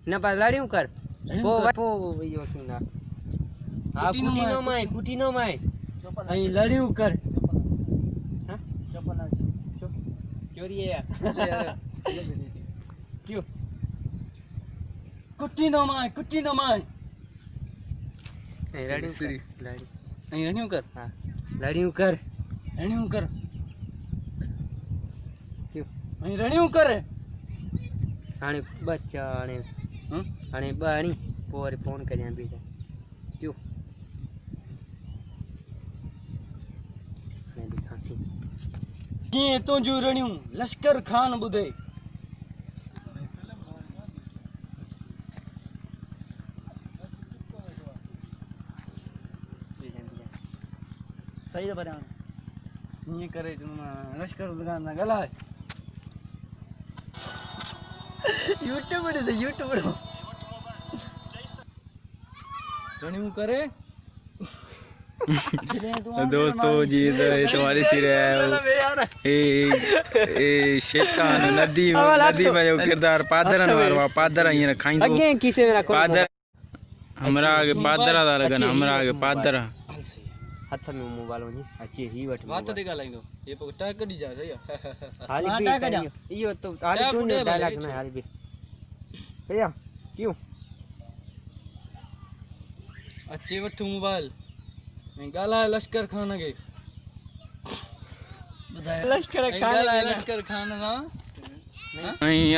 न पर लड़ियूं कर पो इहो थींदा हा कुटी नो माए ऐं लड़ियूं कर हां चपला चोरी है क्यों कुटी नो माए ऐं लड़ियूं कर हां लड़ियूं कर क्यों ऐं लड़ियूं कर हाणे बच्चा हाणे बाणी पोइ फोन करियां बि क्यों हाणे ॾिसांसीं कीअं तुंहिंजूं रड़ियूं लश्कर खान ॿुधे सही तो बता ये करे लश्कर दुकान ना गला यूट्यूब रनिंग करे दोस्तों जी तुम्हारी सीरियल ए शैतान नदी में जो किरदार पादरन वारो पादर हींअर खाईंदो अगे किसे में रखो पादर हमरा आगे पादरा दा लगन हमरा आगे पादरा हाथ में मोबाइल वनी अचे ही वठ बात ते गालाइंदो ये पो टाक दी जा सही हाली टाक जा इयो तो हाली तू ने डायलॉग ना हाली भी भैया क्यों अच्छे वठ मोबाइल गाला लश्कर खान के लश्कर खान ना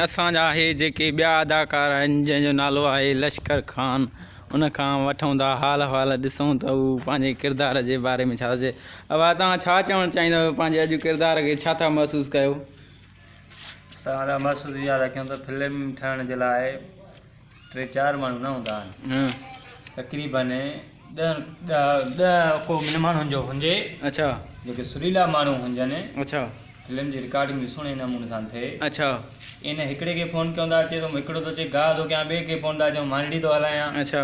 असां जा हे जेके ॿिया अदाकार आहिनि जंहिंजो नालो आहे लश्कर खान उन खां वठूं था हाल ॾिसूं त हू पंहिंजे किरदार जे बारे में छा चए अब तव्हां छा चवणु चाहींदव पंहिंजे अॼु किरदार खे छा था महसूसु कयो असां था महसूसु इहा था कयूं त फिल्म ठहण जे लाइ 3-4 माण्हू न हूंदा आहिनि तक़रीबन 10 को माण्हुनि जो हुजे अच्छा जेके सुरीला माण्हू हुजनि अच्छा फिल्म जी रिकॉर्डिंग बि सुहिणे नमूने सां थिए अच्छा इन हिकिड़े खे फ़ोन कयूं था अचे थो हिकिड़ो थो चए गा थो कयां ॿिए खे फ़ोन था चऊं मांडी थो हलायां अच्छा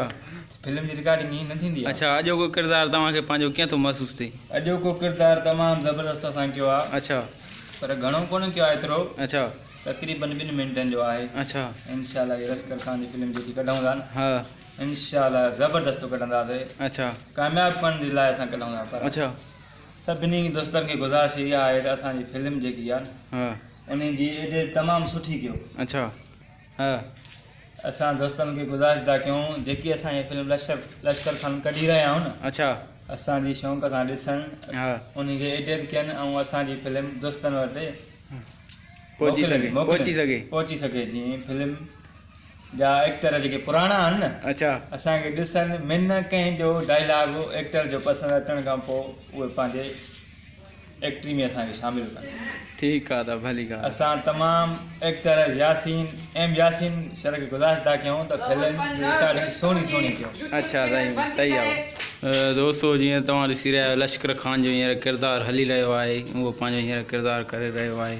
फिल्म जी रिकॉर्डिंग ईअं न थींदी आहे अच्छा अॼोको किरदार तव्हांखे पंहिंजो कीअं थो महसूसु थिए अॼोको किरदारु तमामु ज़बरदस्त असां कयो आहे अच्छा पर घणो कोन कयो आहे एतिरो अच्छा तक़रीबन 2 मिंटनि जो आहे अच्छा इंशाल्लाह ये लश्कर खान जी फिल्म जेकी कढूं था न हा इंशाल्लाह ज़बरदस्त कढंदासीं अच्छा कामयाबु करण जे लाइ असां कढूं था पर अच्छा सभिनी दोस्तनि खे गुज़ारिश इहा आहे त असांजी फिल्म जेकी आहे हा उन जी एडिट तमामु सुठी कयो अच्छा हा असां दोस्तनि खे गुज़ारिश था कयूं जेकी असांजी फिल्म लश्कर खान कढी रहिया आहियूं न अच्छा असांजी शौक़ सां ॾिसनि हा उन खे एडिट कनि ऐं असांजी फिल्म दोस्तनि वटि पहुची सघे जीअं फिल्म जा एक्टर जेके पुराणा आहिनि न अच्छा असांखे ॾिसनि मिन कंहिंजो डायलॉग एक्टर जो पसंदि अचण खां पोइ उहे पंहिंजे एक्टिंग में असांखे शामिलु कनि ठीकु आहे त भली ॻाल्हि असां तमामु एक्टर यासीन शर खे गुज़ारिश था कयूं त फिल्म जी रिकॉर्डिंग सुहिणी कयो अच्छा सही आहे दोस्तों जीअं तव्हां ॾिसी रहिया आहियो लश्कर खान जो हींअर किरदारु हली रहियो आहे उहो पंहिंजो हींअर किरदारु करे रहियो आहे